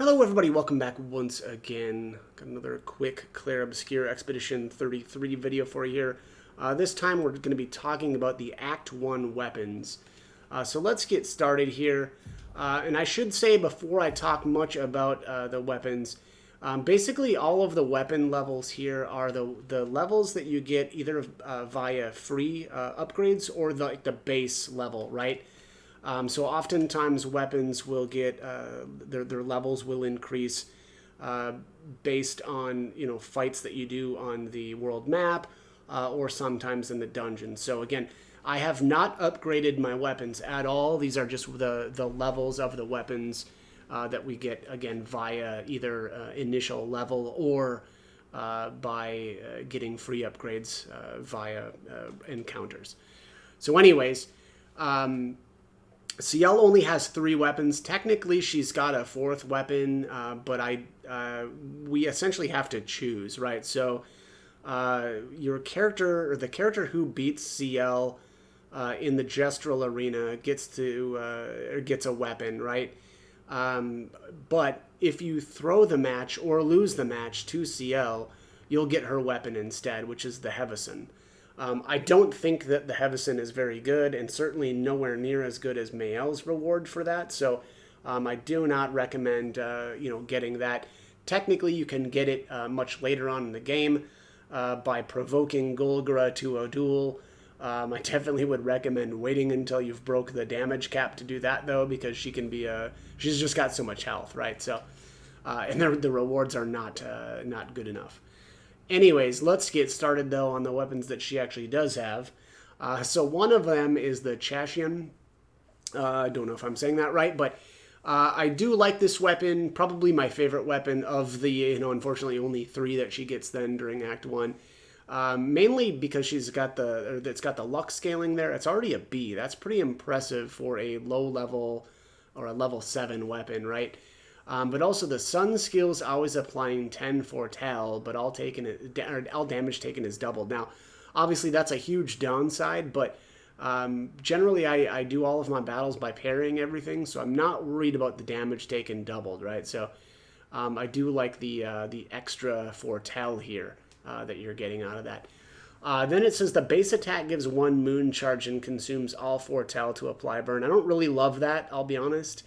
Hello everybody, welcome back once again. Got another quick Clair Obscur Expedition 33 video for you here. This time we're going to be talking about the Act 1 weapons. So let's get started here. And I should say before I talk much about the weapons, basically all of the weapon levels here are the levels that you get either via free upgrades or the base level, right? So oftentimes weapons will get their levels will increase based on fights that you do on the world map or sometimes in the dungeon. So again, I have not upgraded my weapons at all. These are just the levels of the weapons that we get again via either initial level or by getting free upgrades via encounters. So anyways. CL only has 3 weapons. Technically, she's got a 4th weapon, but we essentially have to choose, right? So your character, or the character who beats CL in the gestural arena, gets a weapon, right? But if you throw the match or lose the match to CL, you'll get her weapon instead, which is the Hevison. I don't think that the Hevison is very good, and certainly nowhere near as good as Mael's reward for that. So I do not recommend getting that. Technically, you can get it much later on in the game by provoking Golgra to a duel. I definitely would recommend waiting until you've broke the damage cap to do that, though, because she can be she's just got so much health, right? So and the rewards are not good enough. Anyways, let's get started, though, on the weapons that she actually does have. So one of them is the Chashian. I don't know if I'm saying that right, but I do like this weapon. Probably my favorite weapon of the, unfortunately only 3 that she gets then during Act 1. Mainly because it's got the luck scaling there. It's already a B. That's pretty impressive for a low level or a level 7 weapon, right? But also the Sun skill's always applying 10 foretell, but all damage taken is doubled. Now, obviously that's a huge downside, but generally I do all of my battles by parrying everything, so I'm not worried about the damage taken doubled, right? So I do like the extra foretell here that you're getting out of that. Then it says the base attack gives 1 moon charge and consumes all foretell to apply burn. I don't really love that, I'll be honest.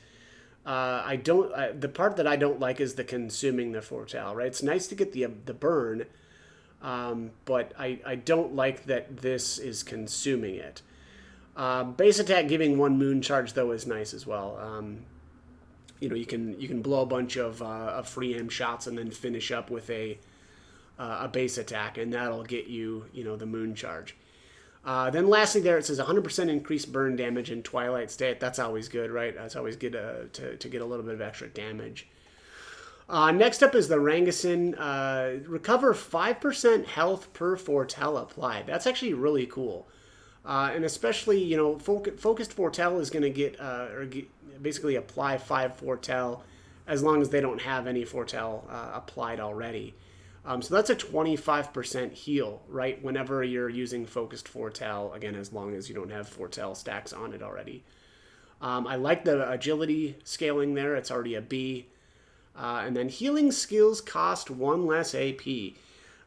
The part that I don't like is the consuming the foretell, right? It's nice to get the burn, but I don't like that this is consuming it. Base attack giving 1 moon charge, though, is nice as well. You can blow a bunch of free aim shots and then finish up with a base attack, and that'll get you the moon charge. Then lastly there it says 100% increased burn damage in Twilight State. That's always good, right? That's always good to get a little bit of extra damage. Next up is the Rangason. Recover 5% health per foretell applied. That's actually really cool. And especially, focused foretell is going to get basically apply 5 foretell as long as they don't have any foretell applied already. So that's a 25% heal, right? Whenever you're using focused foretell, again, as long as you don't have foretell stacks on it already. I like the agility scaling there. It's already a B. And then healing skills cost 1 less AP.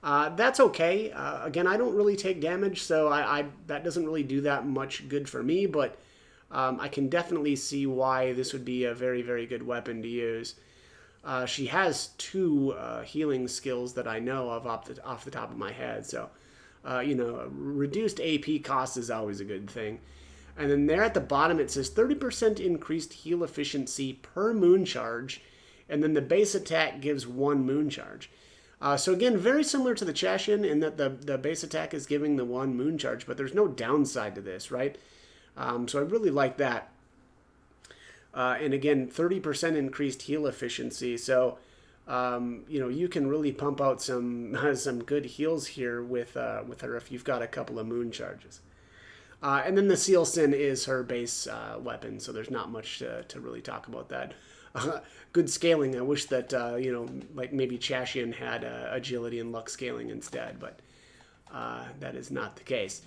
That's okay. Again, I don't really take damage, so that doesn't really do that much good for me, but I can definitely see why this would be a very, very good weapon to use. She has 2 healing skills that I know of off the top of my head. So, reduced AP cost is always a good thing. And then there at the bottom it says 30% increased heal efficiency per moon charge. And then the base attack gives 1 moon charge. So again, very similar to the Chashian in that the base attack is giving the 1 moon charge, but there's no downside to this, right? So I really like that. And again, 30% increased heal efficiency. So, you can really pump out some good heals here with her if you've got a couple of moon charges. And then the Seal Sin is her base weapon, so there's not much to really talk about that. Good scaling. I wish that, like maybe Chashian had agility and luck scaling instead, but that is not the case.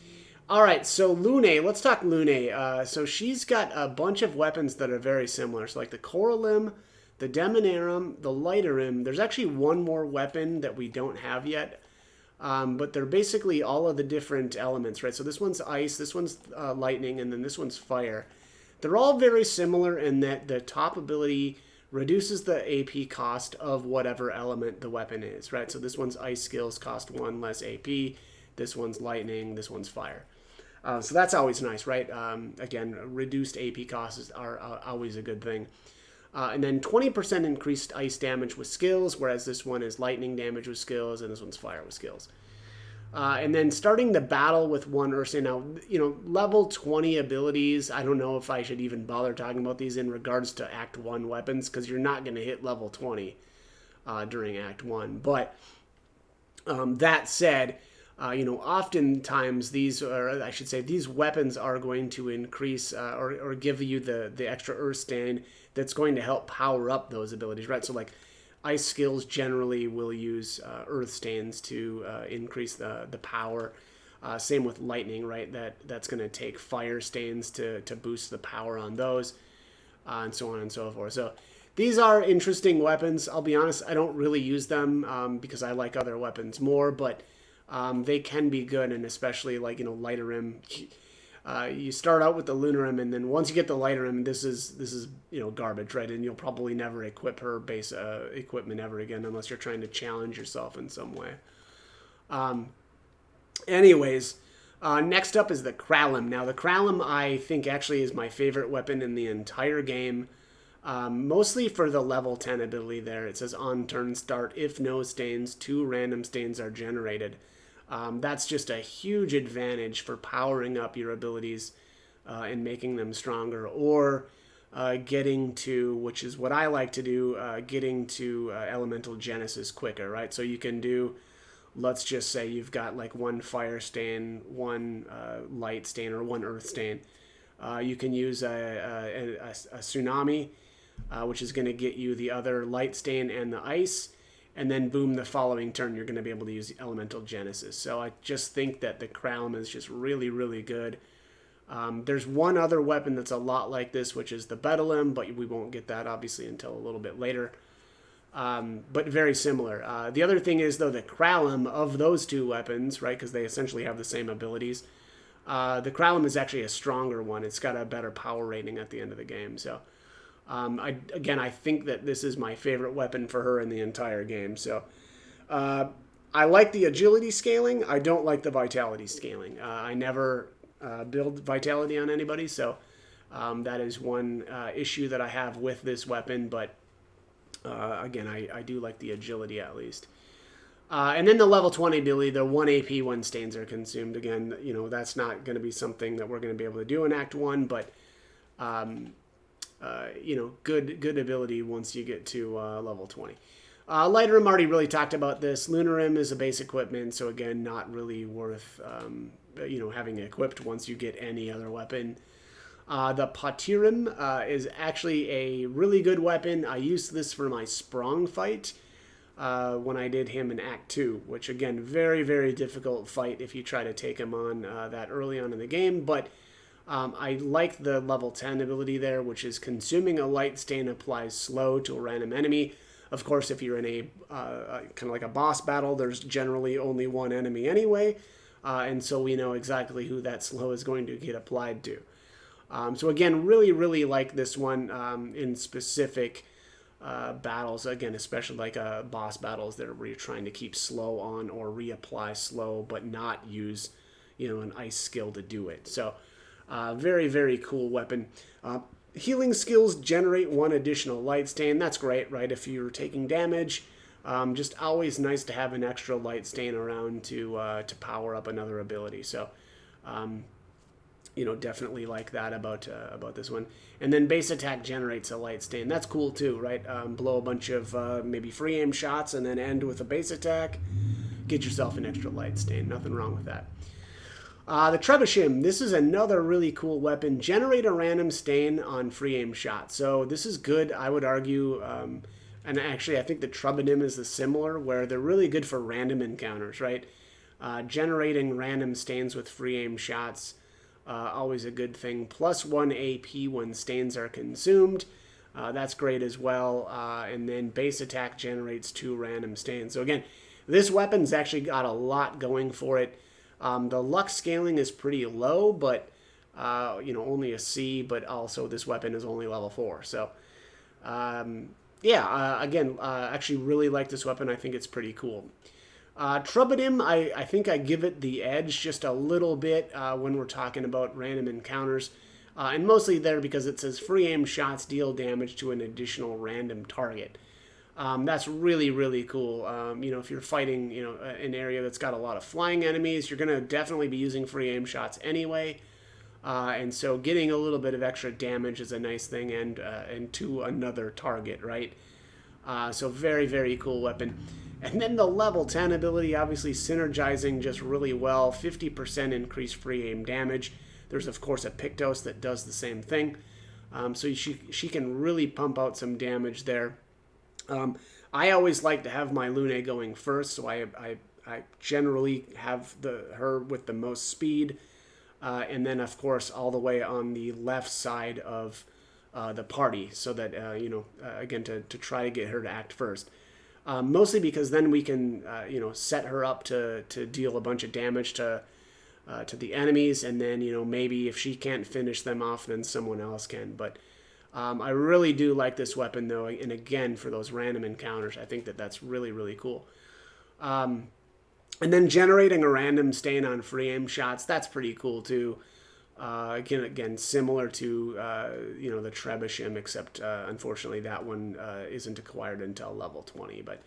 All right, so Lune, let's talk Lune. So she's got a bunch of weapons that are very similar. So like the Coralim, the Demonarum, the Lighterum. There's actually one more weapon that we don't have yet, but they're basically all of the different elements, right? So this one's ice, this one's lightning, and then this one's fire. They're all very similar in that the top ability reduces the AP cost of whatever element the weapon is, right? So this one's ice skills cost 1 less AP. This one's lightning. This one's fire. So that's always nice, right? Again, reduced AP costs are always a good thing. And then 20% increased ice damage with skills, whereas this one is lightning damage with skills, and this one's fire with skills. And then starting the battle with one Ursine. Now, level 20 abilities, I don't know if I should even bother talking about these in regards to Act 1 weapons, because you're not going to hit level 20 during Act 1. But that said, oftentimes these weapons are going to increase or give you the extra Earth Stain that's going to help power up those abilities, right? So like ice skills generally will use Earth Stains to increase the power. Same with lightning, right? That's going to take fire stains to boost the power on those, and so on and so forth. So these are interesting weapons. I'll be honest, I don't really use them because I like other weapons more, but they can be good, and especially like Lighterum. You start out with the Lunarum, and then once you get the Lighterum, this is garbage, right? And you'll probably never equip her base equipment ever again unless you're trying to challenge yourself in some way. Anyways, next up is the Kralum. Now the Kralum I think actually is my favorite weapon in the entire game. Mostly for the level 10 ability there. It says on turn start, if no stains, 2 random stains are generated. That's just a huge advantage for powering up your abilities and making them stronger, or getting to, which is what I like to do, getting to elemental genesis quicker, right? So you can do, let's just say you've got like 1 fire stain, 1 light stain, or 1 earth stain. You can use a tsunami, which is going to get you the other light stain and the ice. And then, boom, the following turn, you're going to be able to use the Elemental Genesis. So I just think that the Kralum is just really, really good. There's one other weapon that's a lot like this, which is the Bedlam, but we won't get that, obviously, until a little bit later. But very similar. The other thing is, though, the Kralum of those 2 weapons, right, because they essentially have the same abilities, the Kralum is actually a stronger one. It's got a better power rating at the end of the game, so... I think that this is my favorite weapon for her in the entire game. So I like the agility scaling. I don't like the vitality scaling. I never build vitality on anybody, so that is one issue that I have with this weapon. But again, I do like the agility at least. And then the level 20 ability, the 1 AP when stains are consumed. Again, that's not going to be something that we're going to be able to do in Act 1, but... good ability once you get to level 20. Lighterum already really talked about this. Lunarum is a base equipment, so again, not really worth having equipped once you get any other weapon. The Patirum is actually a really good weapon. I used this for my Sprong fight when I did him in Act 2, which again, very, very difficult fight if you try to take him on that early on in the game, but I like the level 10 ability there, which is consuming a light stain applies slow to a random enemy. Of course, if you're in a kind of like a boss battle, there's generally only one enemy anyway, and so we know exactly who that slow is going to get applied to. So again, really, really like this one in specific battles. Again, especially like boss battles there where you're trying to keep slow on or reapply slow, but not use an ice skill to do it. So. Very, very cool weapon. Healing skills generate 1 additional light stain. That's great, right? If you're taking damage, just always nice to have an extra light stain around to power up another ability. So, definitely like that about this one. And then base attack generates a light stain. That's cool too, right? Blow a bunch of maybe free aim shots and then end with a base attack. Get yourself an extra light stain. Nothing wrong with that. The Trebuchet, this is another really cool weapon. Generate a random stain on free aim shot. So this is good, I would argue. And actually, I think the Trebuchet is the similar, where they're really good for random encounters, right? Generating random stains with free aim shots, always a good thing. Plus 1 AP when stains are consumed. That's great as well. And then base attack generates 2 random stains. So again, this weapon's actually got a lot going for it. The luck scaling is pretty low, but only a C. But also this weapon is only level 4. So again, actually really like this weapon. I think it's pretty cool. Trubidim, I think I give it the edge just a little bit when we're talking about random encounters. And mostly there because it says free aim shots deal damage to an additional random target. That's really, really cool. If you're fighting, an area that's got a lot of flying enemies, you're going to definitely be using free aim shots anyway. And so getting a little bit of extra damage is a nice thing, and to another target, right? So very, very cool weapon. And then the level 10 ability, obviously synergizing just really well. 50% increased free aim damage. There's, of course, a Pictos that does the same thing. So she can really pump out some damage there. I always like to have my Lune going first, so I generally have her with the most speed. And then, of course, all the way on the left side of the party, so that, again, to try to get her to act first. Mostly because then we can, set her up to deal a bunch of damage to the enemies, and then, maybe if she can't finish them off, then someone else can. But I really do like this weapon, though, and again, for those random encounters, I think that's really, really cool. And then generating a random stain on free aim shots, that's pretty cool, too. Again, similar to, the Trebuchem, except, unfortunately, that one isn't acquired until level 20. But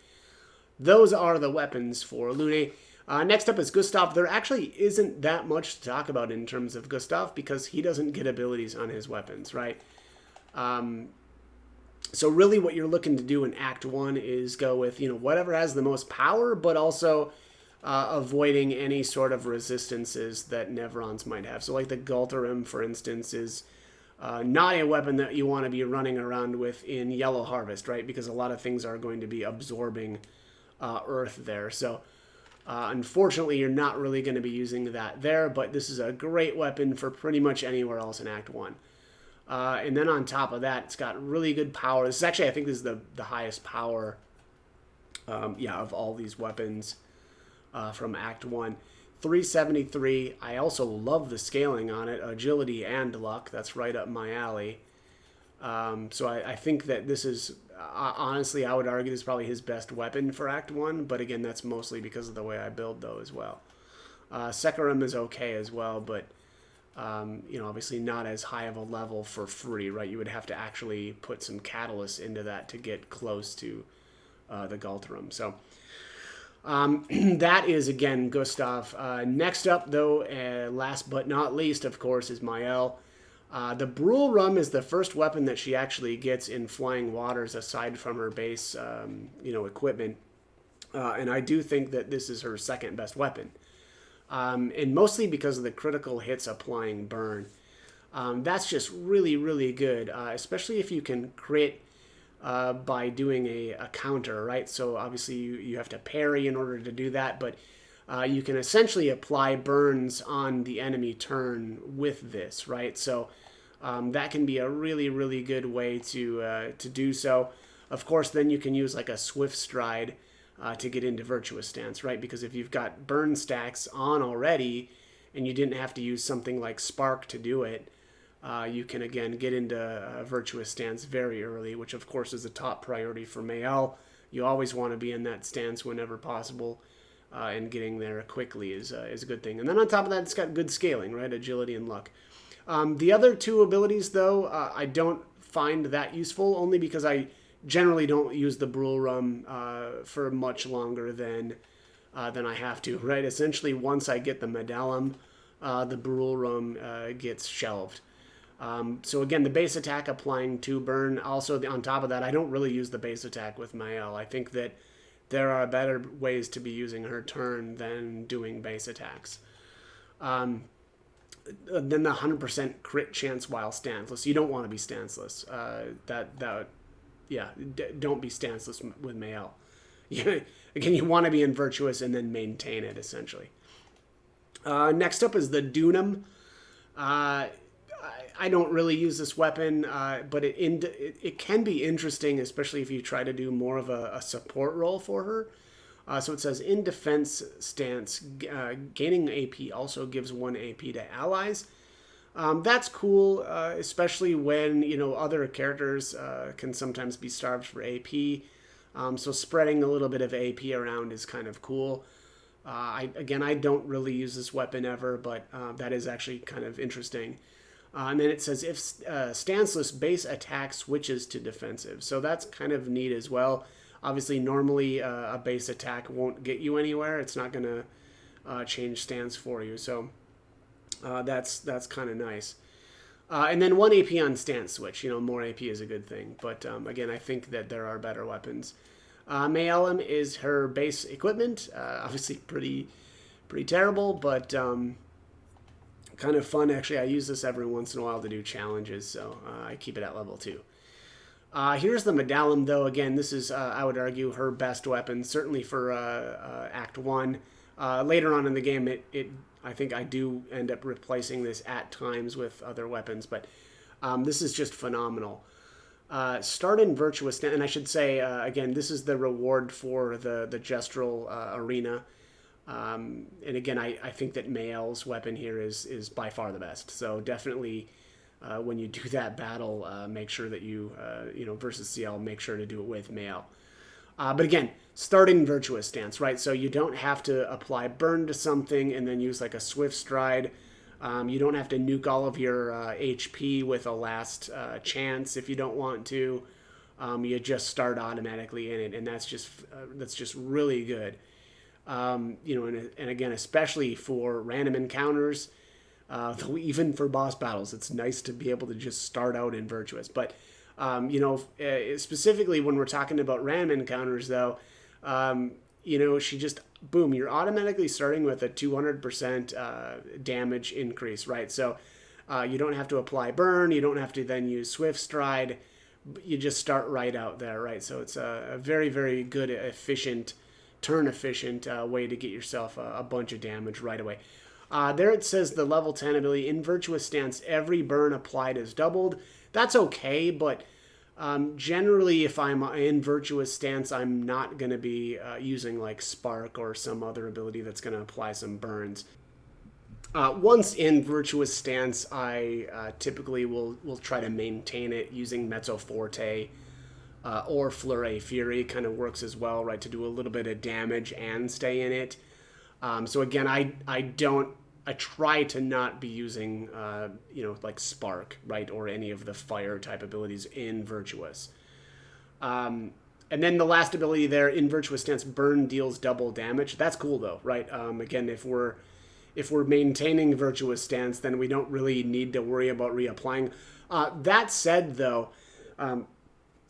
those are the weapons for Lune. Next up is Gustav. There actually isn't that much to talk about in terms of Gustav, because he doesn't get abilities on his weapons, right? So really what you're looking to do in Act 1 is go with, whatever has the most power, but also avoiding any sort of resistances that Nevrons might have. So like the Galtarim, for instance, is not a weapon that you want to be running around with in Yellow Harvest, right? Because a lot of things are going to be absorbing Earth there. So unfortunately, you're not really going to be using that there, but this is a great weapon for pretty much anywhere else in Act 1. And then on top of that, it's got really good power. This is actually, I think this is the highest power of all these weapons from Act 1. 373. I also love the scaling on it. Agility and luck. That's right up my alley. So I think that this is, honestly, I would argue this is probably his best weapon for Act 1. But again, that's mostly because of the way I build those as well. Secarum is okay as well, but obviously not as high of a level for free, right? You would have to actually put some catalyst into that to get close to the Galtarim. So that is, again, Gustav. Next up, though, last but not least, of course, is Mael. The Brule Rum is the first weapon that she actually gets in Flying Waters, aside from her base, equipment. And I do think that this is her second best weapon. And mostly because of the critical hits applying burn. That's just really, really good, especially if you can crit by doing a counter, right? So obviously you have to parry in order to do that, but you can essentially apply burns on the enemy turn with this, right? So that can be a really, really good way to do so. Of course, then you can use like a Swift Stride to get into Virtuous Stance, right? Because if you've got burn stacks on already and you didn't have to use something like Spark to do it, you can, again, get into Virtuous Stance very early, which, of course, is a top priority for Mael. You always want to be in that stance whenever possible, and getting there quickly is a good thing. And then on top of that, it's got good scaling, right? Agility and luck. The other two abilities, though, I don't find that useful, only because I generally don't use the Brule Rum for much longer than I have to, right? Essentially, once I get the Medallum, the Brule Rum gets shelved. So again, the base attack applying 2 burn. Also, on top of that, I don't really use the base attack with Mael. I think that there are better ways to be using her turn than doing base attacks. Then the 100% crit chance while stanceless. You don't want to be stanceless. Don't be stanceless with Mael. Again, you want to be in Virtuous and then maintain it, essentially. Next up is the Dunum. I don't really use this weapon, but it can be interesting, especially if you try to do more of a support role for her. So it says in defense stance, gaining AP also gives 1 AP to allies. That's cool, especially when, other characters can sometimes be starved for AP. So spreading a little bit of AP around is kind of cool. I don't really use this weapon ever, but that is actually kind of interesting. And then it says if stanceless base attack switches to defensive. So that's kind of neat as well. Obviously, normally a base attack won't get you anywhere. It's not going to change stance for you. So that's kind of nice. And then 1 AP on stance switch. More AP is a good thing. But again, I think that there are better weapons. Mayellum is her base equipment. Obviously pretty terrible, but kind of fun. Actually, I use this every once in a while to do challenges, so I keep it at level 2. Here's the Medallum, though. Again, this is, I would argue, her best weapon, certainly for Act 1. Later on in the game, I think I do end up replacing this at times with other weapons, but this is just phenomenal. Start in Virtuous Stance, and I should say, again, this is the reward for the Gestural Arena. And again, I think that Mael's weapon here is by far the best. So definitely, when you do that battle, make sure that you, versus CL, make sure to do it with Mael. But again, starting Virtuous Stance, right? So you don't have to apply burn to something and then use like a Swift Stride. You don't have to nuke all of your HP with a last chance if you don't want to. You just start automatically in it, and that's just really good. And again, especially for random encounters, though even for boss battles, it's nice to be able to just start out in Virtuous. But specifically when we're talking about random encounters, though, she just, boom, you're automatically starting with a 200% damage increase, right? So you don't have to apply burn, you don't have to then use Swift Stride, you just start right out there, right? So it's a very, very good, turn-efficient way to get yourself a bunch of damage right away. There it says the level 10 ability, in Virtuous Stance, every burn applied is doubled. That's okay, but generally, if I'm in Virtuous Stance, I'm not going to be using like Spark or some other ability that's going to apply some burns. Once in Virtuous Stance, I typically will try to maintain it using Mezzo Forte or Flurry Fury. Kind of works as well, right, to do a little bit of damage and stay in it. So again, I try to not be using, like Spark, right, or any of the fire type abilities in Virtuous. And then the last ability there, in Virtuous Stance, burn deals double damage. That's cool, though, right? Again, if we're maintaining Virtuous Stance, then we don't really need to worry about reapplying. That said, though,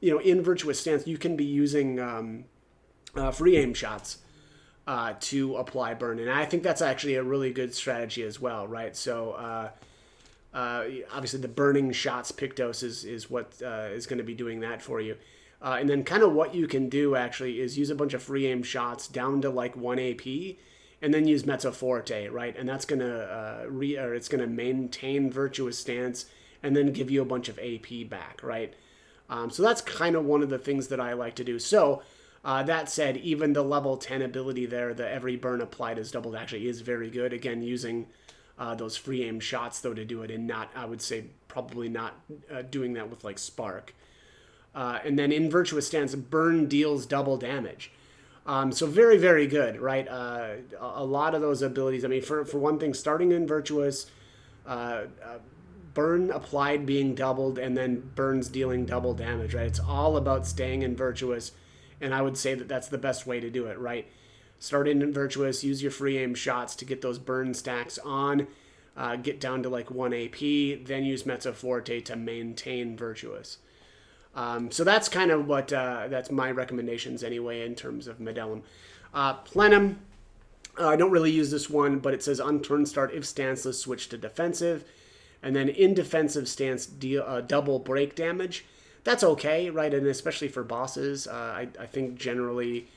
in Virtuous Stance, you can be using free aim shots to apply burn, and I think that's actually a really good strategy as well, right? So obviously the burning shots Pictos is what is going to be doing that for you, and then kind of what you can do actually is use a bunch of free aim shots down to like 1 AP, and then use Mezzo Forte, right? And that's gonna it's gonna maintain Virtuous Stance and then give you a bunch of AP back, right? So that's kind of one of the things that I like to do. So that said, even the level 10 ability there, the every burn applied is doubled, actually is very good. Again, using those free aim shots, though, to do it, and not, I would say, probably not doing that with, like, Spark. And then in Virtuous Stance, burn deals double damage. So very, very good, right? A lot of those abilities, I mean, for one thing, starting in Virtuous, burn applied being doubled, and then burns dealing double damage, right? It's all about staying in Virtuous. And I would say that that's the best way to do it, right? Start in Virtuous, use your free aim shots to get those burn stacks on, get down to like 1 AP, then use Mezzo Forte to maintain Virtuous. So that's kind of what, that's my recommendations anyway in terms of Medellum. Plenum, I don't really use this one, but it says on turn start, if stanceless, switch to defensive. And then in defensive stance, deal double break damage. That's okay, right? And especially for bosses, I think generally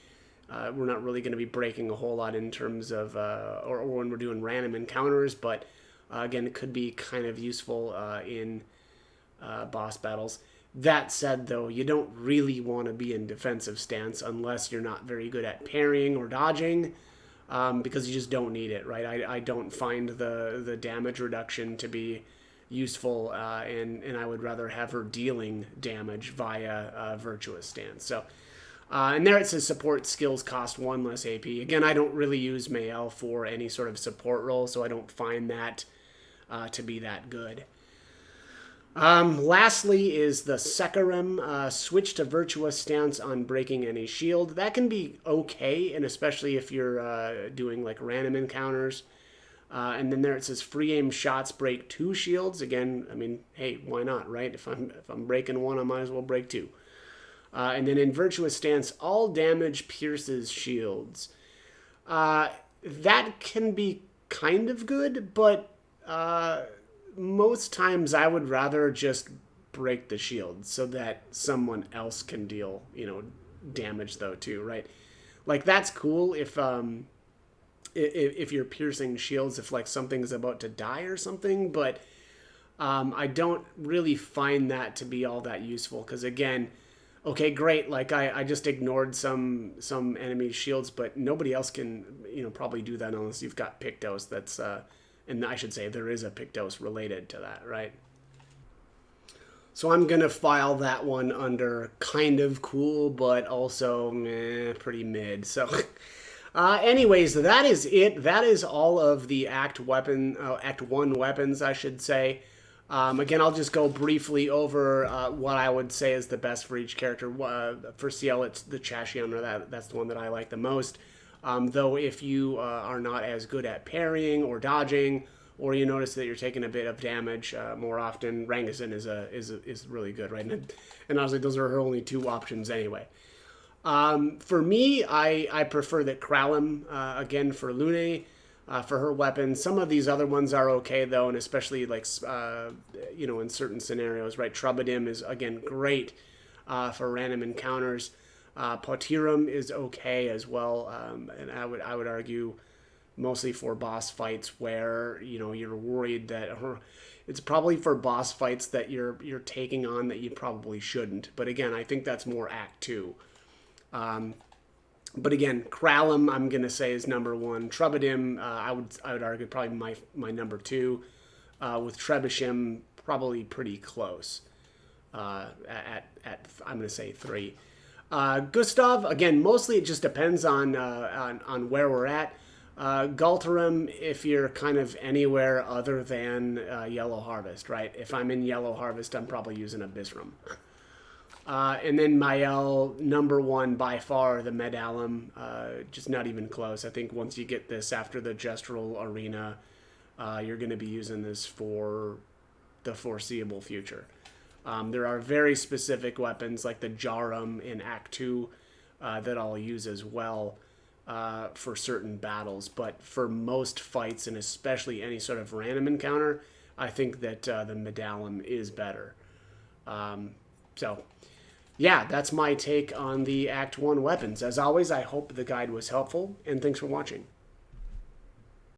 we're not really going to be breaking a whole lot in terms of, or when we're doing random encounters, but Again, it could be kind of useful in boss battles. That said, though, you don't really want to be in defensive stance unless you're not very good at parrying or dodging, because you just don't need it, right? I don't find the damage reduction to be useful, and I would rather have her dealing damage via virtuous stance. So, and there it says support skills cost 1 less AP. Again, I don't really use Mael for any sort of support role, so I don't find that to be that good. Lastly is the Secarim. Switch to Virtuous Stance on breaking any shield. That can be okay, and especially if you're doing like random encounters. And then there it says free aim shots break 2 shields. Again, I mean, hey, why not, right? If I'm breaking 1, I might as well break 2. And then in Virtuous Stance, all damage pierces shields. That can be kind of good, but most times I would rather just break the shield so that someone else can deal, damage though too, right? Like that's cool if you're piercing shields if like something's about to die or something, but I don't really find that to be all that useful because again, okay, great, like I just ignored some enemy shields, but nobody else can probably do that unless you've got Pictos that's and I should say there is a Pictos related to that, right? So I'm going to file that one under kind of cool, but also pretty mid. So anyways, that is it. That is all of the Act 1 weapons, I should say. Again, I'll just go briefly over what I would say is the best for each character. For CL, it's the Chashiana. That's the one that I like the most. Though if you are not as good at parrying or dodging, or you notice that you're taking a bit of damage more often, Rangason is really good, right? And honestly, those are her only 2 options anyway. For me, I prefer that Kralum, again, for Lune, for her weapon. Some of these other ones are okay, though, and especially, like, in certain scenarios, right? Trubidim is, again, great for random encounters. Potirum is okay as well, and I would argue mostly for boss fights where you're worried that it's probably for boss fights that you're taking on that you probably shouldn't. But again, I think that's more Act 2. But again, Kralum I'm gonna say is number 1. Trubidim I would argue probably my number 2. With Trebuchem probably pretty close. At I'm gonna say 3. Gustav, again, mostly it just depends on where we're at. Galtarim, if you're kind of anywhere other than Yellow Harvest, right? If I'm in Yellow Harvest, I'm probably using Abyssrum. And then Mael, number 1 by far, the Medallum, just not even close. I think once you get this after the Gestural Arena, you're going to be using this for the foreseeable future. There are very specific weapons like the Jarum in Act 2 that I'll use as well for certain battles. But for most fights, and especially any sort of random encounter, I think that the Medallum is better. So, yeah, that's my take on the Act 1 weapons. As always, I hope the guide was helpful, and thanks for watching.